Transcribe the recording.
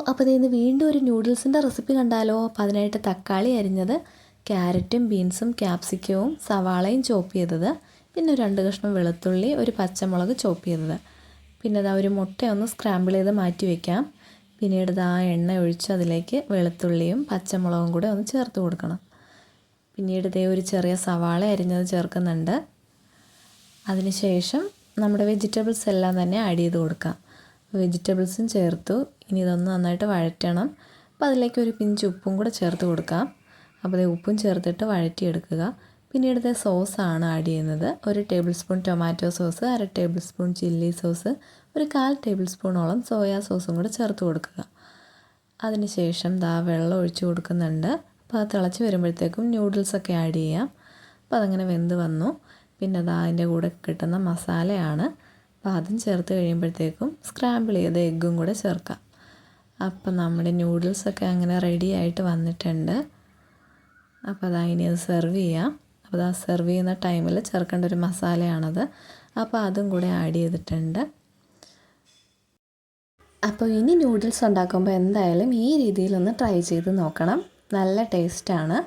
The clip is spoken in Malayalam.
അപ്പോൾ ഇന്ന് വീണ്ടും ഒരു നൂഡിൽസിൻ്റെ റെസിപ്പി കണ്ടാലോ. അപ്പോൾ അതിനായിട്ട് തക്കാളി അരിഞ്ഞത്, ക്യാരറ്റും ബീൻസും ക്യാപ്സിക്കവും സവാളയും ചോപ്പ് ചെയ്തത്, പിന്നെ ഒരു 2 കഷ്ണം വെളുത്തുള്ളി, ഒരു പച്ചമുളക് ചോപ്പ് ചെയ്തത്, പിന്നെ ഒരു മുട്ട ഒന്ന് സ്ക്രാമ്പിൾ ചെയ്ത് മാറ്റി വയ്ക്കാം. പിന്നീട് എണ്ണ ഒഴിച്ച് അതിലേക്ക് വെളുത്തുള്ളിയും പച്ചമുളകും കൂടെ ഒന്ന് ചേർത്ത് കൊടുക്കണം. പിന്നീട് ഒരു ചെറിയ സവാള അരിഞ്ഞത് ചേർക്കുന്നുണ്ട്. അതിനുശേഷം നമ്മുടെ വെജിറ്റബിൾസ് എല്ലാം തന്നെ ആഡ് ചെയ്ത് കൊടുക്കാം. വെജിറ്റബിൾസും ചേർത്തു. ഇനി ഇതൊന്ന് നന്നായിട്ട് വഴറ്റണം. അപ്പോൾ അതിലേക്ക് ഒരു പിഞ്ച് ഉപ്പും കൂടെ ചേർത്ത് കൊടുക്കാം. അപ്പോൾ ഉപ്പും ചേർത്തിട്ട് വഴറ്റിയെടുക്കുക. പിന്നീട് സോസാണ് ആഡ് ചെയ്യുന്നത്. 1 table spoon tomato sauce, 1/2 table spoon chilli sauce, ഒരു 1/4 ടേബിൾ സ്പൂണോളം സോയാ സോസും കൂടെ ചേർത്ത് കൊടുക്കുക. അതിനുശേഷം വെള്ളം ഒഴിച്ച് കൊടുക്കുന്നുണ്ട്. അപ്പോൾ അത് തിളച്ച് വരുമ്പോഴത്തേക്കും നൂഡിൽസൊക്കെ ആഡ് ചെയ്യാം. അപ്പോൾ അതങ്ങനെ വെന്ത് വന്നു. പിന്നെ അതിൻ്റെ കൂടെ കിട്ടുന്ന മസാലയാണ്. അപ്പോൾ അതും ചേർത്ത് കഴിയുമ്പോഴത്തേക്കും സ്ക്രാമ്പിൾ ചെയ്ത എഗ്ഗും കൂടെ ചേർക്കാം. അപ്പം നമ്മുടെ നൂഡിൽസൊക്കെ അങ്ങനെ റെഡി ആയിട്ട് വന്നിട്ടുണ്ട്. അപ്പോൾ ഇനി അത് സെർവ് ചെയ്യാം. അപ്പോൾ സെർവ് ചെയ്യുന്ന ടൈമിൽ ചേർക്കേണ്ട ഒരു മസാലയാണത്. അപ്പോൾ അതും കൂടെ ആഡ് ചെയ്തിട്ടുണ്ട്. അപ്പോൾ ഇനി നൂഡിൽസ് ഉണ്ടാക്കുമ്പോൾ എന്തായാലും ഈ രീതിയിലൊന്ന് ട്രൈ ചെയ്ത് നോക്കണം. നല്ല ടേസ്റ്റാണ്.